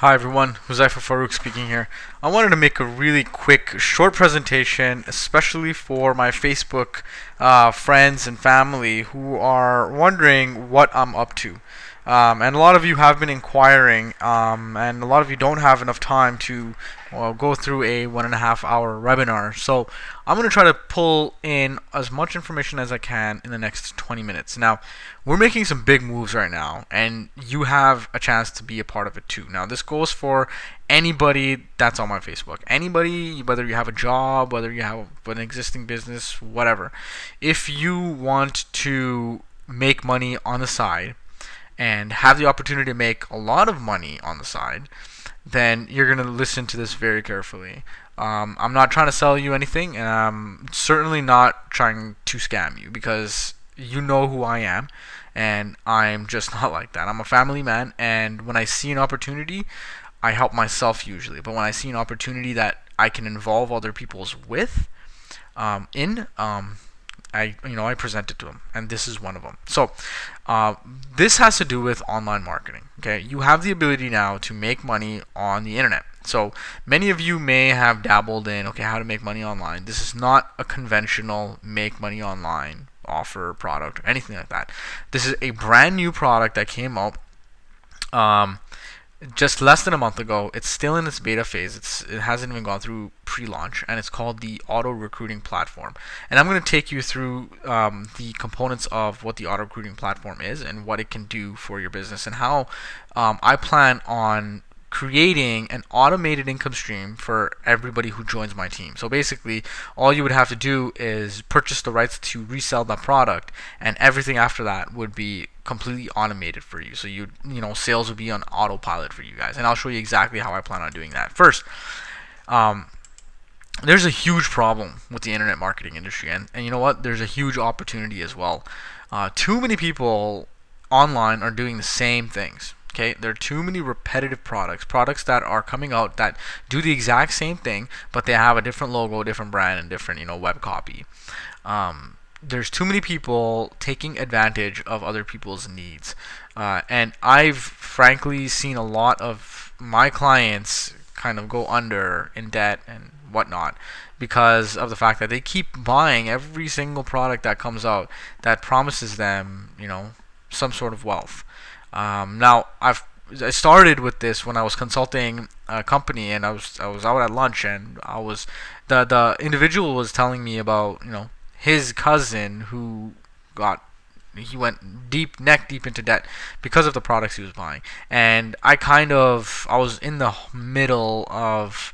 Hi everyone, Huzaifa Farouk speaking here. I wanted to make a really quick, short presentation, especially for my Facebook friends and family who are wondering what I'm up to. And a lot of you have been inquiring, and a lot of you don't have enough time to go through a 1.5 hour webinar. So I'm going to try to pull in as much information as I can in the next 20 minutes. Now, we're making some big moves right now, and you have a chance to be a part of it too. Now, this goes for anybody that's on my Facebook. Anybody, whether you have a job, whether you have an existing business, whatever. If you want to make money on the side and have the opportunity to make a lot of money on the side, then you're going to listen to this very carefully. I'm not trying to sell you anything, and I'm certainly not trying to scam you because you know who I am, and I'm just not like that. I'm a family man, and when I see an opportunity, I help myself usually. But when I see an opportunity that I can involve other people's with, in I present it to them, and this is one of them. So this has to do with online marketing. Okay, you have the ability now to make money on the internet. So many of you may have dabbled in how to make money online. This is not a conventional make money online offer, product, or anything like that. This is a brand new product that came out just less than a month ago. It's still in its beta phase. It hasn't even gone through pre-launch, and it's called the Auto Recruiting Platform. And I'm going to take you through the components of what the Auto Recruiting Platform is and what it can do for your business, and how I plan on creating an automated income stream for everybody who joins my team. So basically, all you would have to do is purchase the rights to resell that product, and everything after that would be completely automated for you. So sales would be on autopilot for you guys, and I'll show you exactly how I plan on doing that. First, there's a huge problem with the internet marketing industry, and you know what? There's a huge opportunity as well. Too many people online are doing the same things. Okay, there are too many repetitive products that are coming out that do the exact same thing, but they have a different logo, different brand, and different web copy. There's too many people taking advantage of other people's needs, and I've frankly seen a lot of my clients kind of go under in debt and whatnot because of the fact that they keep buying every single product that comes out that promises them some sort of wealth. Now I started with this when I was consulting a company, and I was out at lunch, and the individual was telling me about his cousin who he went neck deep into debt because of the products he was buying. And I was in the middle of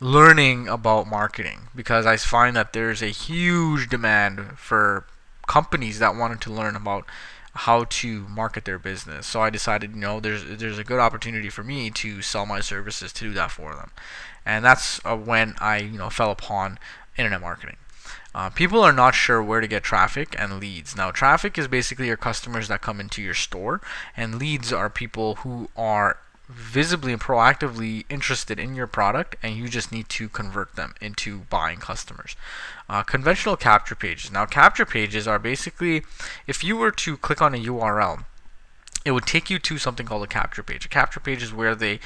learning about marketing because I find that there's a huge demand for companies that wanted to learn about how to market their business. So I decided, there's a good opportunity for me to sell my services to do that for them, and that's when I fell upon internet marketing. People are not sure where to get traffic and leads. Now, traffic is basically your customers that come into your store, and leads are people who are visibly and proactively interested in your product, and you just need to convert them into buying customers. Conventional capture pages. Now, capture pages are basically, if you were to click on a URL, it would take you to something called a capture page. A capture page is where they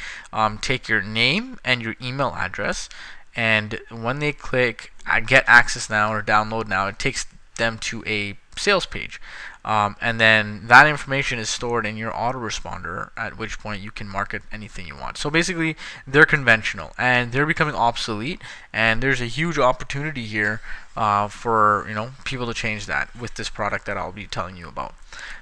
take your name and your email address, and when they click get access now or download now, it takes them to a sales page. And then that information is stored in your autoresponder, at which point you can market anything you want. So basically, they're conventional and they're becoming obsolete, and there's a huge opportunity here for people to change that with this product that I'll be telling you about.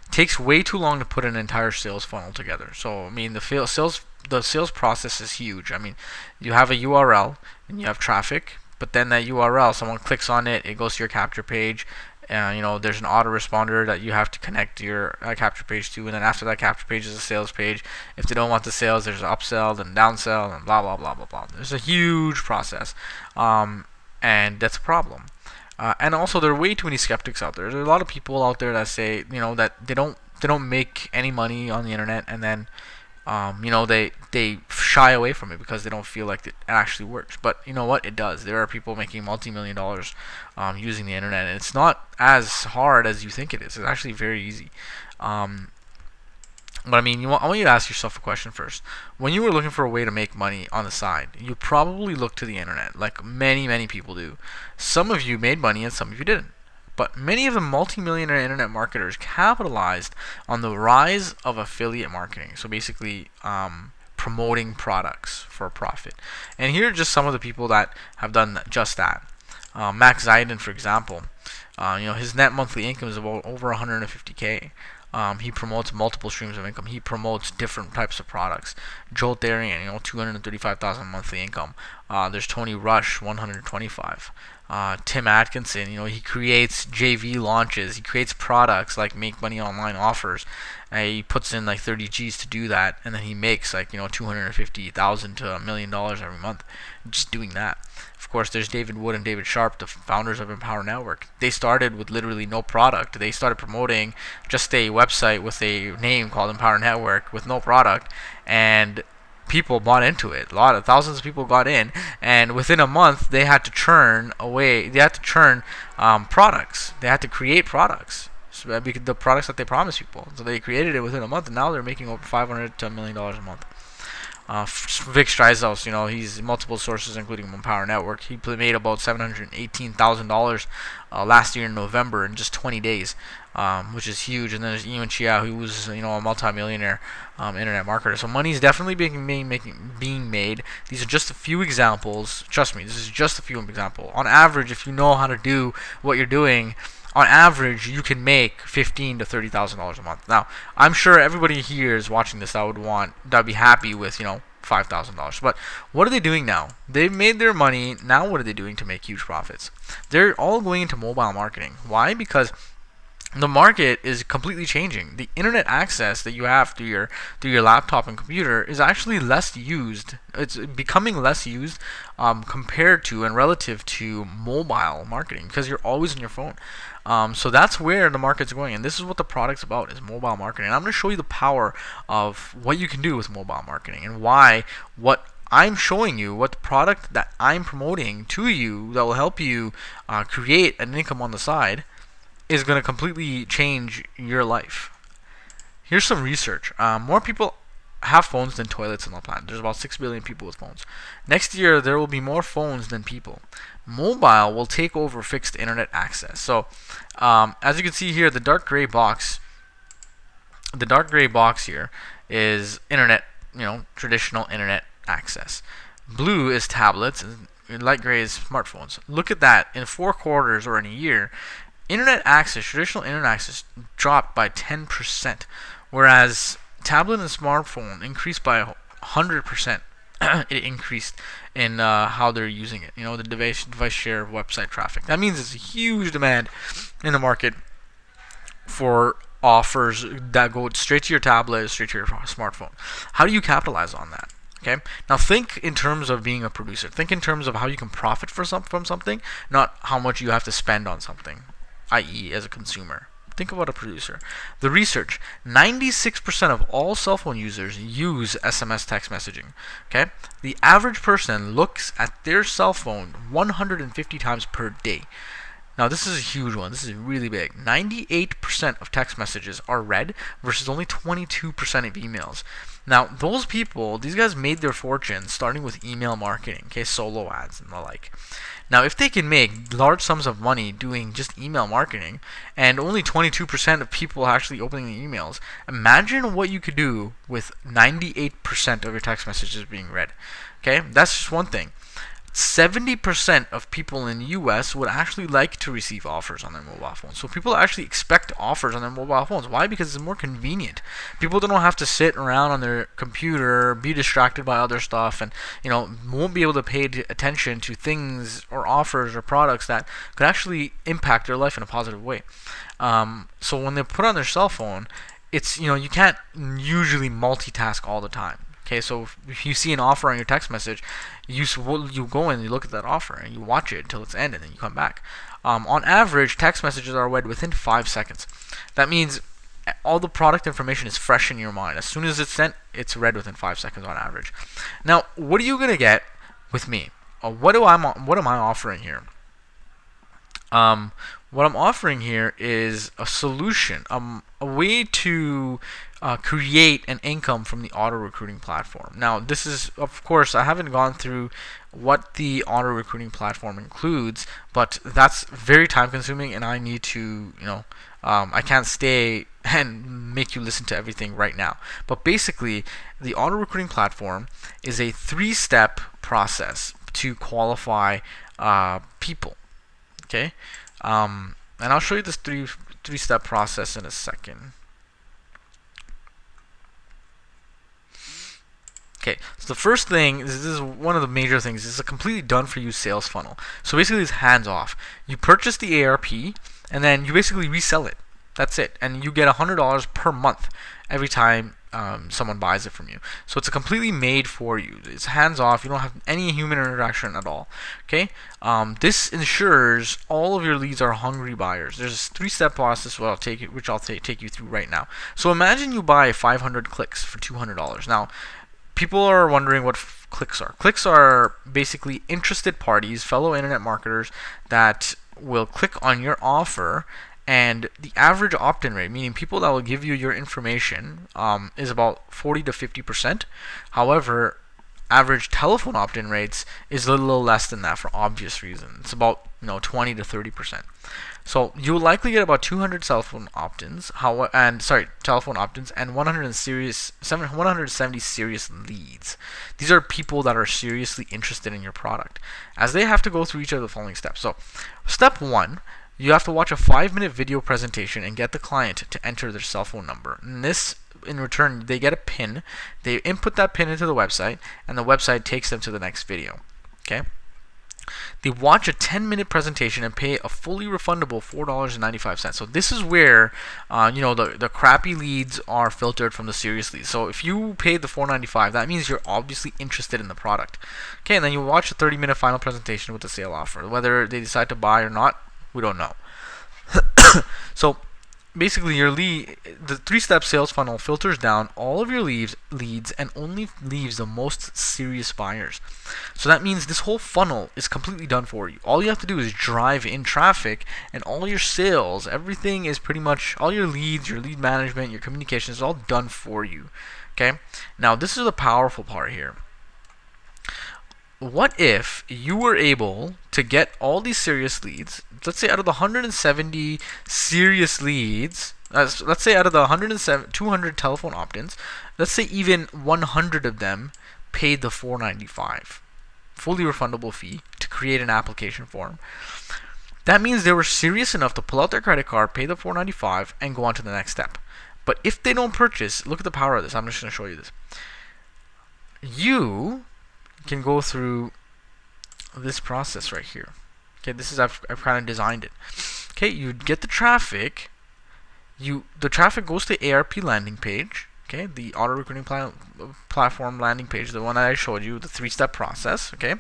It takes way too long to put an entire sales funnel together. So I mean, the sales process is huge. I mean, you have a URL and you have traffic, but then that URL, someone clicks on it, it goes to your capture page. There's an autoresponder that you have to connect your capture page to, and then after that capture page is a sales page. If they don't want the sales, there's an upsell, then downsell, and blah blah blah blah blah. There's a huge process, and that's a problem. And also, there are way too many skeptics out there. There are a lot of people out there that say that they don't make any money on the internet, and then they shy away from it because they don't feel like it actually works. But you know what? It does. There are people making multi-million dollars using the internet, and it's not as hard as you think it is. It's actually very easy. But I mean, I want you to ask yourself a question first. When you were looking for a way to make money on the side, you probably looked to the internet, like many people do. Some of you made money and some of you didn't. But many of the multimillionaire internet marketers capitalized on the rise of affiliate marketing. So basically, promoting products for a profit. And here are just some of the people that have done just that. Max Zeidman, for example, his net monthly income is about over 150K. He promotes multiple streams of income. He promotes different types of products. Joel Therian, 235,000 monthly income. There's Tony Rush, 125. Tim Atkinson, he creates JV launches. He creates products like Make Money Online offers. He puts in like 30 G's to do that, and then he makes like 250,000 to $1 million every month just doing that. Of course, there's David Wood and David Sharp, the founders of Empower Network. They started with literally no product. They started promoting just a website with a name called Empower Network with no product, and people bought into it. Thousands of people got in, and within a month, they had to churn away. They had to churn products. They had to create products. So the products that they promised people. So they created it within a month, and now they're making over $500 to $1 million a month. Vic Streishaus, he's multiple sources, including Empower Network. He made about $718,000 last year in November in just 20 days, which is huge. And then there's Yuan Chia, who was a multimillionaire internet marketer. So money is definitely being made. These are just a few examples. Trust me, this is just a few examples. On average, if you know how to do what you're doing, on average, you can make $15,000 to $30,000 a month. Now, I'm sure everybody here is watching this that'd be happy with $5,000. But what are they doing now? They've made their money. Now, what are they doing to make huge profits? They're all going into mobile marketing. Why? Because the market is completely changing. The internet access that you have through your laptop and computer is actually less used. It's becoming less used compared to and relative to mobile marketing, because you're always on your phone. So that's where the market's going, and this is what the product's about, is mobile marketing. And I'm going to show you the power of what you can do with mobile marketing, and why what I'm showing you, what the product that I'm promoting to you that will help you create an income on the side is going to completely change your life. Here's some research. More people have phones than toilets on the planet. There's about 6 billion people with phones. Next year, there will be more phones than people. Mobile will take over fixed internet access. So, as you can see here, the dark gray box here is internet, traditional internet access. Blue is tablets, and light gray is smartphones. Look at that. In 4 quarters or in a year, internet access, traditional internet access, dropped by 10%, whereas tablet and smartphone increased by 100%. It increased in how they're using it. The device share of website traffic. That means it's a huge demand in the market for offers that go straight to your tablet, straight to your smartphone. How do you capitalize on that? Okay. Now think in terms of being a producer. Think in terms of how you can profit from something, not how much you have to spend on something, i.e. as a consumer. Think about a producer. The research, 96% of all cell phone users use SMS text messaging. Okay? The average person looks at their cell phone 150 times per day. Now, this is a huge one. This is really big. 98% of text messages are read versus only 22% of emails. Now, those people, these guys made their fortune starting with email marketing, solo ads and the like. Now, if they can make large sums of money doing just email marketing, and only 22% of people actually opening the emails, imagine what you could do with 98% of your text messages being read. Okay, that's just one thing. 70% of people in the US would actually like to receive offers on their mobile phones. So people actually expect offers on their mobile phones. Why? Because it's more convenient. People don't have to sit around on their computer, be distracted by other stuff, and won't be able to pay attention to things or offers or products that could actually impact their life in a positive way. So when they put on their cell phone, it's you can't usually multitask all the time. Okay, so if you see an offer on your text message, you go in and you look at that offer and you watch it until it's ended, and then you come back. On average, text messages are read within 5 seconds. That means all the product information is fresh in your mind. As soon as it's sent, it's read within 5 seconds on average. Now, what are you gonna get with me? What am I offering here? What I'm offering here is a solution, a way to create an income from the auto recruiting platform. Now, this is, of course, I haven't gone through what the auto recruiting platform includes, but that's very time consuming, and I need to, I can't stay and make you listen to everything right now. But basically, the auto recruiting platform is a 3-step process to qualify people. Okay, and I'll show you this three-step process in a second. Okay, so the first thing, this is one of the major things, is a completely done-for-you sales funnel. So basically it's hands-off. You purchase the ARP, and then you basically resell it. That's it. And you get $100 per month every time someone buys it from you. So it's completely made for you. It's hands-off. You don't have any human interaction at all. Okay. This ensures all of your leads are hungry buyers. There's a 3-step process which I'll take you through right now. So imagine you buy 500 clicks for $200. Now, people are wondering what clicks are. Clicks are basically interested parties, fellow internet marketers that will click on your offer, and the average opt-in rate, meaning people that will give you your information, is about 40 to 50%. However, average telephone opt-in rates is a little less than that for obvious reasons. It's about 20 to 30%. So you will likely get about 200 telephone opt-ins, telephone opt-ins, and 170 serious leads. These are people that are seriously interested in your product, as they have to go through each of the following steps. So, step 1. You have to watch a 5-minute video presentation and get the client to enter their cell phone number. And this, in return, they get a PIN. They input that PIN into the website, and the website takes them to the next video. Okay. They watch a 10-minute presentation and pay a fully refundable $4.95. So this is where the crappy leads are filtered from the serious leads. So if you paid the $4.95, that means you're obviously interested in the product. Okay, and then you watch a 30-minute final presentation with the sale offer. Whether they decide to buy or not, we don't know. So basically, the 3-step sales funnel filters down all of your leads and only leaves the most serious buyers. So that means this whole funnel is completely done for you. All you have to do is drive in traffic, and all your sales, everything is pretty much, all your leads, your lead management, your communication is all done for you. Okay? Now, this is the powerful part here. What if you were able to get all these serious leads? Let's say out of the 170 serious leads, let's say out of the 200 telephone opt-ins, let's say even 100 of them paid the $4.95 fully refundable fee to create an application form. That means they were serious enough to pull out their credit card, pay the $4.95, and go on to the next step. But if they don't purchase, look at the power of this. I'm just going to show you this. You can go through this process right here. Okay, this is I've kind of designed it. Okay, you get the traffic. The traffic goes to ARP landing page. Okay, the auto recruiting platform landing page, the one that I showed you, the 3-step process. Okay,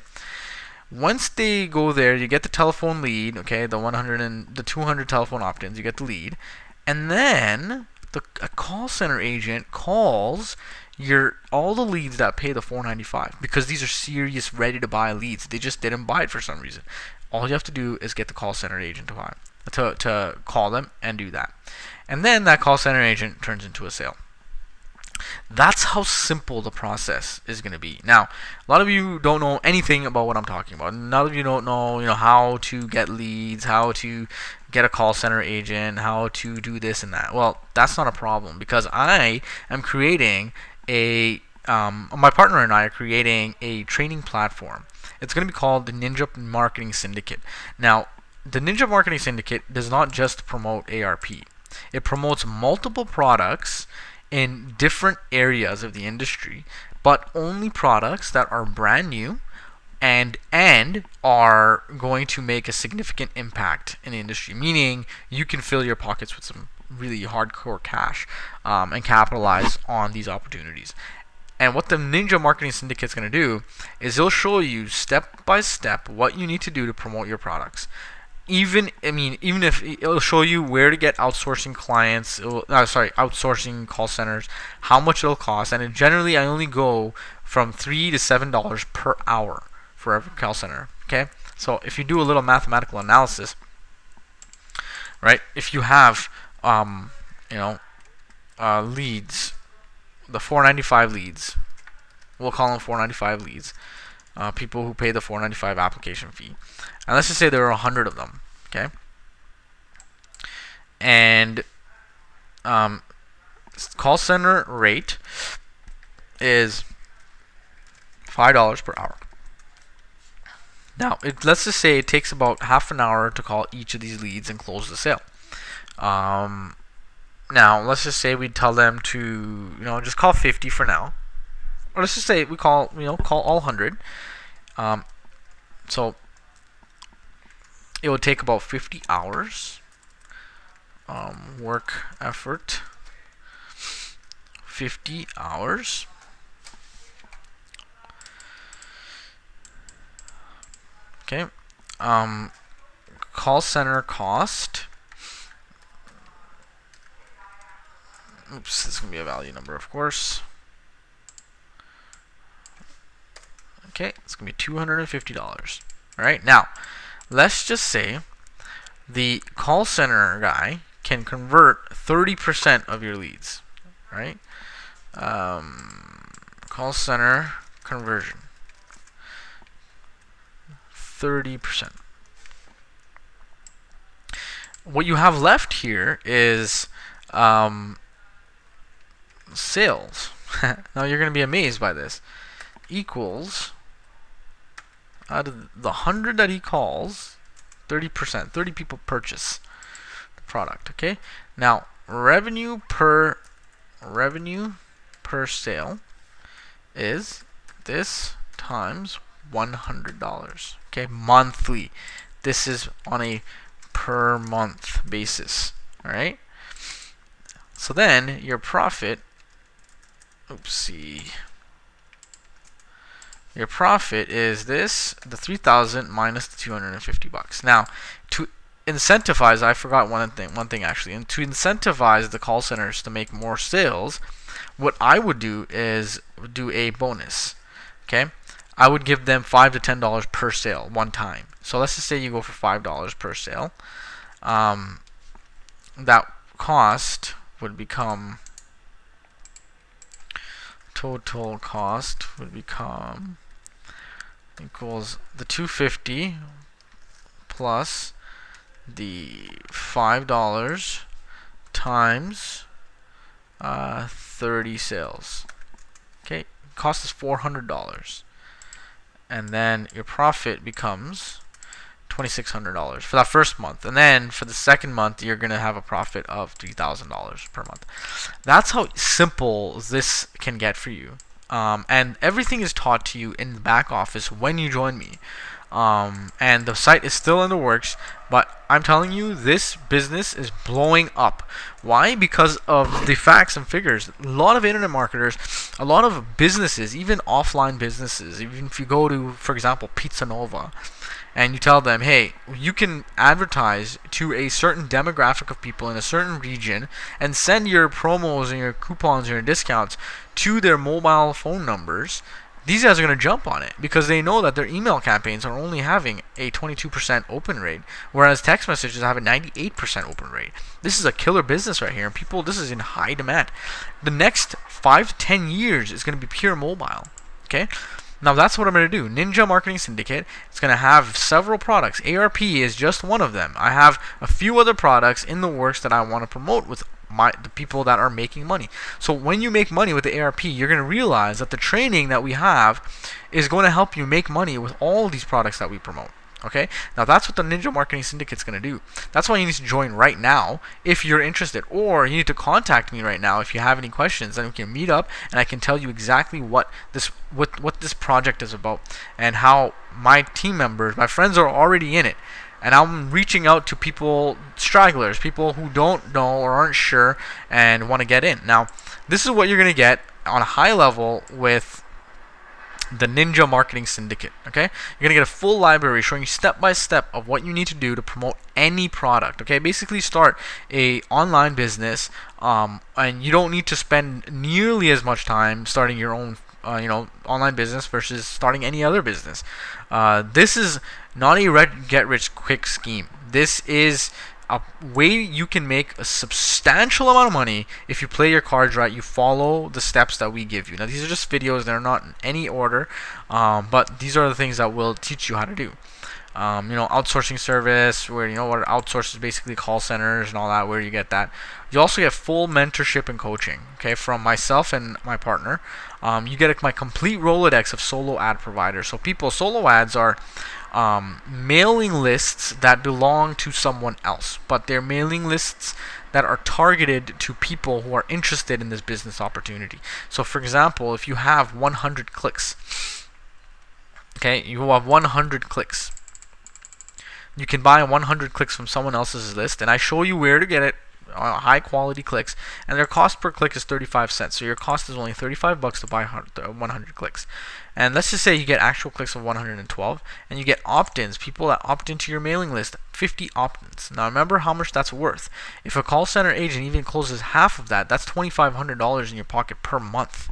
once they go there, you get the telephone lead. Okay, the 200 telephone opt-ins, you get the lead, and then a call center agent calls all the leads that pay the $4.95, because these are serious, ready to buy leads. They just didn't buy it for some reason. All you have to do is get the call center agent to call them and do that, and then that call center agent turns into a sale. That's how simple the process is going to be. Now, a lot of you don't know anything about what I'm talking about. None of you don't know, how to get leads, how to get a call center agent, how to do this and that. Well, that's not a problem, because I am creating my partner and I are creating a training platform. It's going to be called the Ninja Marketing Syndicate. Now, the Ninja Marketing Syndicate does not just promote ARP. It promotes multiple products in different areas of the industry, but only products that are brand new and are going to make a significant impact in the industry, meaning you can fill your pockets with some really hardcore cash and capitalize on these opportunities. And what the Ninja Marketing Syndicate is going to do is it'll show you step by step what you need to do to promote your products. Even if it'll show you where to get outsourcing clients, outsourcing call centers, how much it'll cost, and generally I only go from $3 to $7 per hour for every call center. Okay, so if you do a little mathematical analysis, right? If you have, you know, leads, the 495 leads, we'll call them 495 leads, people who pay the 495 application fee, and let's just say there are 100 of them, okay? And call center rate is $5 per hour. Now, let's just say it takes about half an hour to call each of these leads and close the sale. Now, let's just say we tell them to, just call 50 for now. Or let's just say we call all 100. So it would take about 50 hours. Work effort, 50 hours. Okay. Call center cost. Oops, this is going to be a value number, of course. Okay, it's going to be $250. Alright, now, let's just say the call center guy can convert 30% of your leads. Right? Call center conversion. 30%. What you have left here is sales. Now you're going to be amazed by this. Equals, out of the 100 that he calls, 30%, 30 people purchase the product. Okay. Now revenue per sale is this times $100. Okay, monthly. This is on a per month basis. All right. So then your profit. Oopsie. Your profit is this, the 3,000 minus the $250. Now, to incentivize, I forgot one thing actually, and to incentivize the call centers to make more sales, what I would do is do a bonus. Okay, I would give them $5 to $10 per sale one time. So let's just say you go for $5 per sale. That cost would become, total cost would become equals the $250 plus the $5 times 30 sales. Okay, cost is $400, and then your profit becomes $2,600 for that first month, and then for the second month you're gonna have a profit of $3,000 per month. That's how simple this can get for you, and everything is taught to you in the back office when you join me. And the site is still in the works, but I'm telling you, this business is blowing up. Why? Because of the facts and figures. A lot of internet marketers, a lot of businesses, even offline businesses, even if you go to, for example, Pizza Nova, and you tell them, hey, you can advertise to a certain demographic of people in a certain region and send your promos and your coupons and your discounts to their mobile phone numbers. These guys are going to jump on it because they know that their email campaigns are only having a 22% open rate, whereas text messages have a 98% open rate. This is a killer business right here, and people, this is in high demand. The next 5 to 10 years is going to be pure mobile. Okay? Now that's what I'm going to do. Ninja Marketing Syndicate, it's going to have several products. ARP is just one of them. I have a few other products in the works that I want to promote with the people that are making money. So when you make money with the ARP, you're going to realize that the training that we have is going to help you make money with all these products that we promote. Okay? Now that's what the Ninja Marketing Syndicate is going to do. That's why you need to join right now if you're interested, or you need to contact me right now if you have any questions, and we can meet up and I can tell you exactly what this project is about and how my team members, my friends, are already in it. And I'm reaching out to people, stragglers, people who don't know or aren't sure and want to get in. Now, this is what you're going to get on a high level with the Ninja Marketing Syndicate. Okay, you're going to get a full library showing you step by step of what you need to do to promote any product. Okay, basically start a online business, and you don't need to spend nearly as much time starting your own online business versus starting any other business. This is not a get rich quick scheme. This is a way you can make a substantial amount of money if you play your cards right. You follow the steps that we give you. Now these are just videos; they're not in any order, but these are the things that will teach you how to do. Outsourcing service, where what outsources basically call centers and all that, where you get that. You also get full mentorship and coaching, okay, from myself and my partner. You get my complete Rolodex of solo ad providers. So solo ads are mailing lists that belong to someone else, but they're mailing lists that are targeted to people who are interested in this business opportunity. So for example, if you have 100 clicks, okay, you have 100 clicks. You can buy 100 clicks from someone else's list, and I show you where to get it, high quality clicks, and their cost per click is 35 cents. So your cost is only 35 bucks to buy 100 clicks. And let's just say you get actual clicks of 112, and you get opt-ins, people that opt into your mailing list, 50 opt-ins. Now remember how much that's worth. If a call center agent even closes half of that, that's $2,500 in your pocket per month.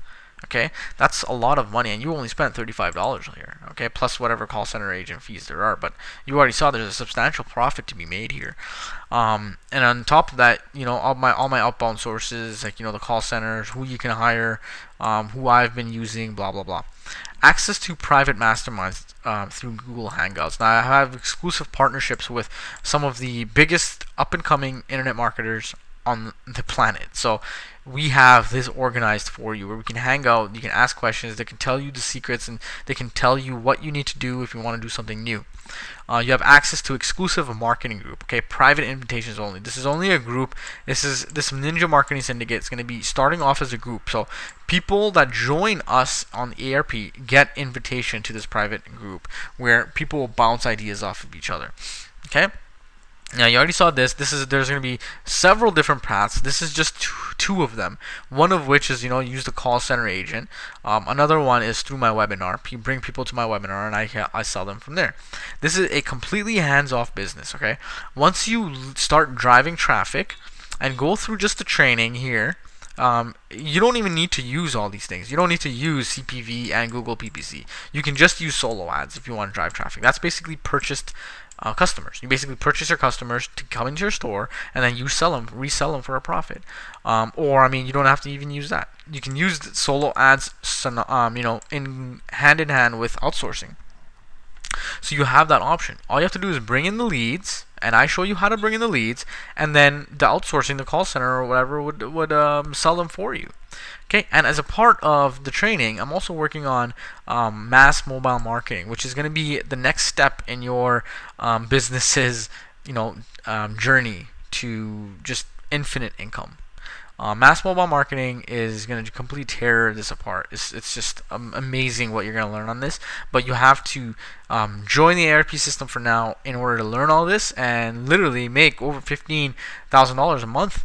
Okay, that's a lot of money, and you only spent $35 here. Okay, plus whatever call center agent fees there are. But you already saw there's a substantial profit to be made here. And on top of that, all my outbound sources, like the call centers, who you can hire, who I've been using, blah blah blah. Access to private masterminds through Google Hangouts. Now I have exclusive partnerships with some of the biggest up-and-coming internet marketers on the planet. So we have this organized for you, where we can hang out, you can ask questions, they can tell you the secrets, and they can tell you what you need to do if you want to do something new. You have access to exclusive marketing group, okay, private invitations only. This is only a group. This Ninja Marketing Syndicate is going to be starting off as a group. So people that join us on the ARP get invitation to this private group where people will bounce ideas off of each other. Okay? Now you already saw this. There's going to be several different paths. This is just two of them. One of which is use the call center agent. Another one is through my webinar. You bring people to my webinar and I sell them from there. This is a completely hands-off business. Okay. Once you start driving traffic and go through just the training here, you don't even need to use all these things. You don't need to use CPV and Google PPC. You can just use solo ads if you want to drive traffic. That's basically purchased customers. You basically purchase your customers to come into your store, and then you resell them for a profit. Or you don't have to even use that. You can use solo ads, in hand with outsourcing. So you have that option. All you have to do is bring in the leads, and I show you how to bring in the leads, and then the outsourcing, the call center or whatever would sell them for you. Okay, and as a part of the training, I'm also working on mass mobile marketing, which is going to be the next step in your business's journey to just infinite income. Mass mobile marketing is going to completely tear this apart. It's just amazing what you're going to learn on this. But you have to join the ARP system for now in order to learn all this and literally make over $15,000 a month.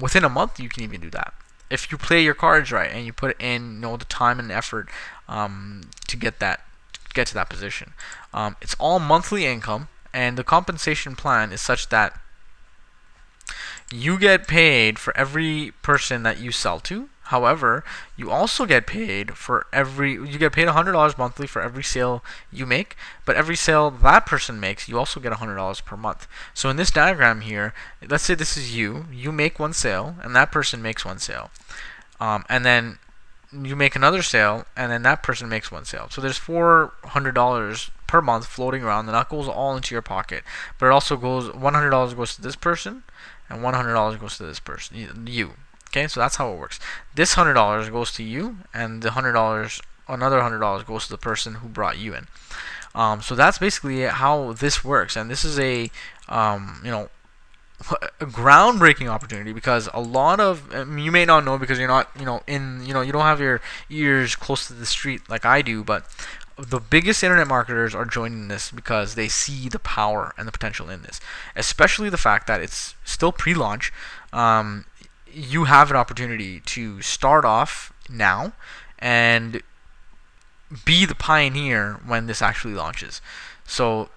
Within a month, you can even do that if you play your cards right and you put in the time and effort to get to that position. It's all monthly income, and the compensation plan is such that you get paid for every person that you sell to. However, you also get paid you get paid $100 monthly for every sale you make, but every sale that person makes, you also get $100 per month. So in this diagram here, let's say this is you make one sale, and that person makes one sale. And then you make another sale, and then that person makes one sale. So there's $400 per month floating around, and that goes all into your pocket. But it also goes, $100 goes to this person, and $100 goes to this person, you. Okay, so that's how it works. This $100 goes to you, and the another $100 goes to the person who brought you in. So that's basically how this works, and this is a groundbreaking opportunity, because a lot of you may not know because you're not you don't have your ears close to the street like I do, but the biggest internet marketers are joining this because they see the power and the potential in this, especially the fact that it's still pre-launch. You have an opportunity to start off now and be the pioneer when this actually launches. So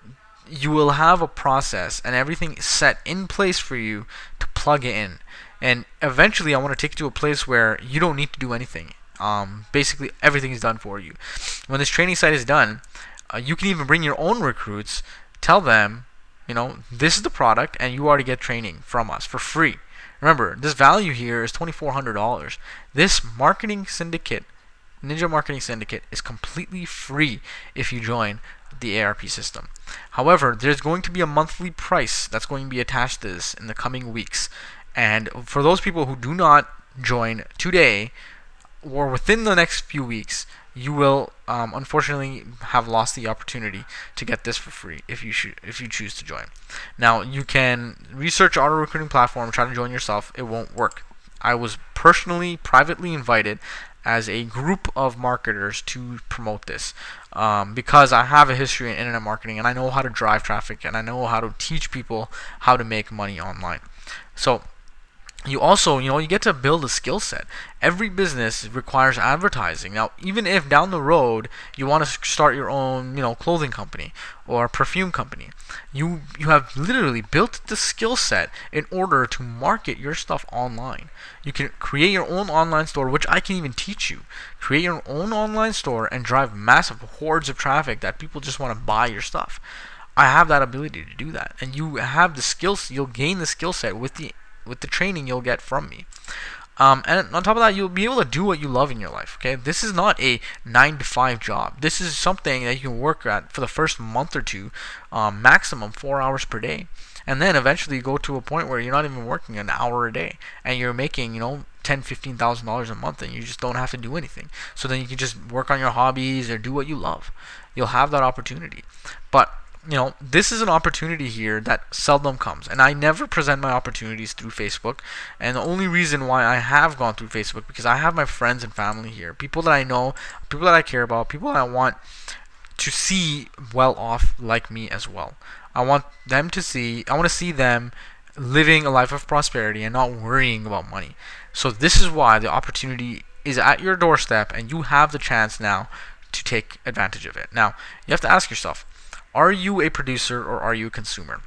you will have a process and everything set in place for you to plug it in. And eventually I want to take you to a place where you don't need to do anything. Basically everything is done for you. When this training site is done, you can even bring your own recruits, tell them this is the product, and you already get training from us for free. Remember, this value here is $2,400. This marketing syndicate, Ninja Marketing Syndicate, is completely free if you join the ARP system. However, there's going to be a monthly price that's going to be attached to this in the coming weeks. And for those people who do not join today or within the next few weeks, you will unfortunately have lost the opportunity to get this for free if you choose to join. Now, you can research auto recruiting platform, try to join yourself. It won't work. I was personally, privately invited as a group of marketers to promote this because I have a history in internet marketing, and I know how to drive traffic, and I know how to teach people how to make money online. So you also, you get to build a skill set. Every business requires advertising. Now, even if down the road you want to start your own, clothing company or perfume company, you have literally built the skill set in order to market your stuff online. You can create your own online store, which I can even teach you. Create your own online store and drive massive hordes of traffic that people just want to buy your stuff. I have that ability to do that, and you have the skills. You'll gain the skill set with the training you'll get from me. And on top of that, you'll be able to do what you love in your life. Okay, this is not a 9-to-5 job. This is something that you can work at for the first month or two, maximum 4 hours per day, and then eventually go to a point where you're not even working an hour a day, and you're making $10,000-$15,000 a month, and you just don't have to do anything. So then you can just work on your hobbies or do what you love. You'll have that opportunity, but this is an opportunity here that seldom comes, and I never present my opportunities through Facebook. And the only reason why I have gone through Facebook, because I have my friends and family here, people that I know, people that I care about, people that I want to see well off like me as well. I want to see them living a life of prosperity and not worrying about money. So this is why the opportunity is at your doorstep, and you have the chance now to take advantage of it. Now, you have to ask yourself, are you a producer or are you a consumer?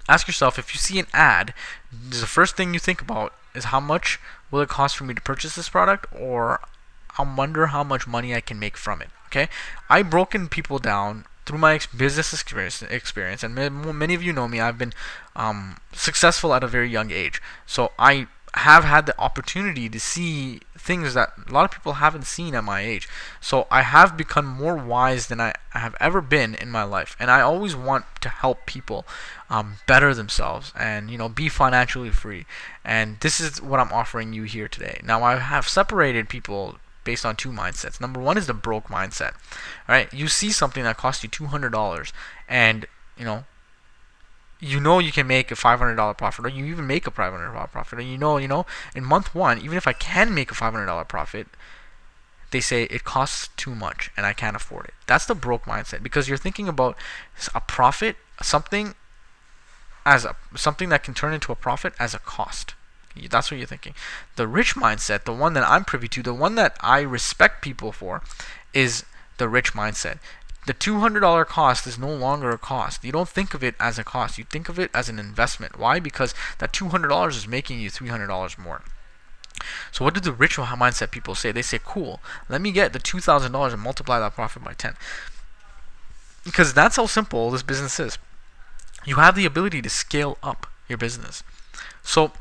Ask yourself, if you see an ad, the first thing you think about is how much will it cost for me to purchase this product, or I wonder how much money I can make from it. Okay, I've broken people down through my business experience, and many of you know me. I've been successful at a very young age, so I have had the opportunity to see things that a lot of people haven't seen at my age. So I have become more wise than I have ever been in my life, and I always want to help people better themselves and be financially free. And this is what I'm offering you here today. Now, I have separated people based on two mindsets. Number one is the broke mindset. All right, you see something that costs you $200, and you can make a $500 profit, or you even make a $500 profit, and in month one, even if I can make a $500 profit, they say it costs too much and I can't afford it. That's the broke mindset, because you're thinking about a profit, something that can turn into a profit as a cost. That's what you're thinking. The rich mindset, the one that I'm privy to, the one that I respect people for, is the rich mindset. The $200 cost is no longer a cost. You don't think of it as a cost. You think of it as an investment. Why? Because that $200 is making you $300 more. So what do the rich mindset people say? They say, cool, let me get the $2,000 and multiply that profit by 10. Because that's how simple this business is. You have the ability to scale up your business. So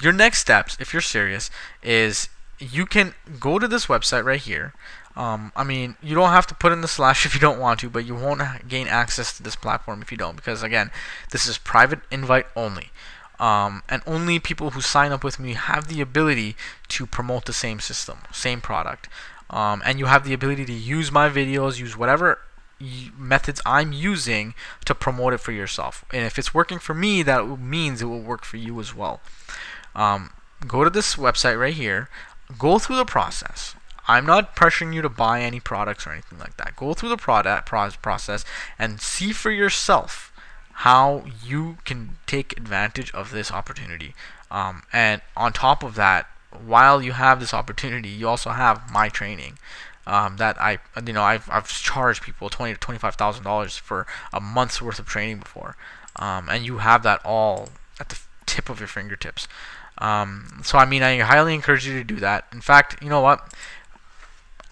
your next steps, if you're serious, is you can go to this website right here. You don't have to put in the slash if you don't want to, but you won't gain access to this platform if you don't, because again, this is private invite only. And only people who sign up with me have the ability to promote the same system, same product. And you have the ability to use my videos, use whatever methods I'm using to promote it for yourself. And if it's working for me, that means it will work for you as well. Go to this website right here. Go through the process. I'm not pressuring you to buy any products or anything like that. Go through the process and see for yourself how you can take advantage of this opportunity. And on top of that, while you have this opportunity, you also have my training that I've charged people $20,000 to $25,000 for a month's worth of training before, and you have that all at the tip of your fingertips. So I highly encourage you to do that. In fact, you know what?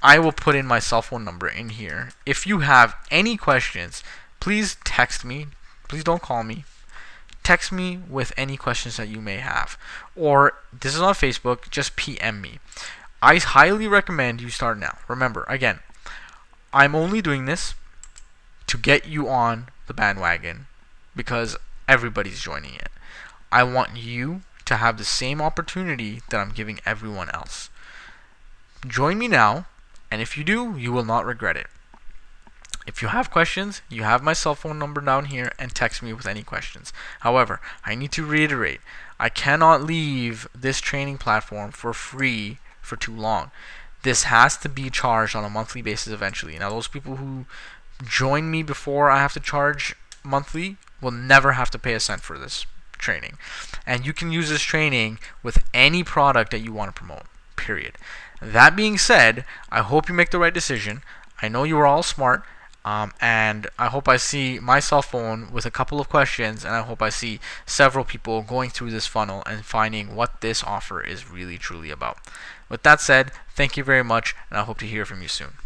I will put in my cell phone number in here. If you have any questions, please please text me. Please don't call me. Text me with any questions that you may have. Or, this is on Facebook, just PM me. I highly recommend you start now. Remember, again, I'm only doing this to get you on the bandwagon because everybody's joining it. I want you to have the same opportunity that I'm giving everyone else. Join me now, and if you do, you will not regret it. If you have questions, you have my cell phone number down here, and text me with any questions. However, I need to reiterate, I cannot leave this training platform for free for too long. This has to be charged on a monthly basis eventually. Now, those people who join me before I have to charge monthly will never have to pay a cent for this training. And you can use this training with any product that you want to promote, period. That being said, I hope you make the right decision. I know you are all smart. And I hope I see my cell phone with a couple of questions, and I hope I see several people going through this funnel and finding what this offer is really truly about. With that said, thank you very much, and I hope to hear from you soon.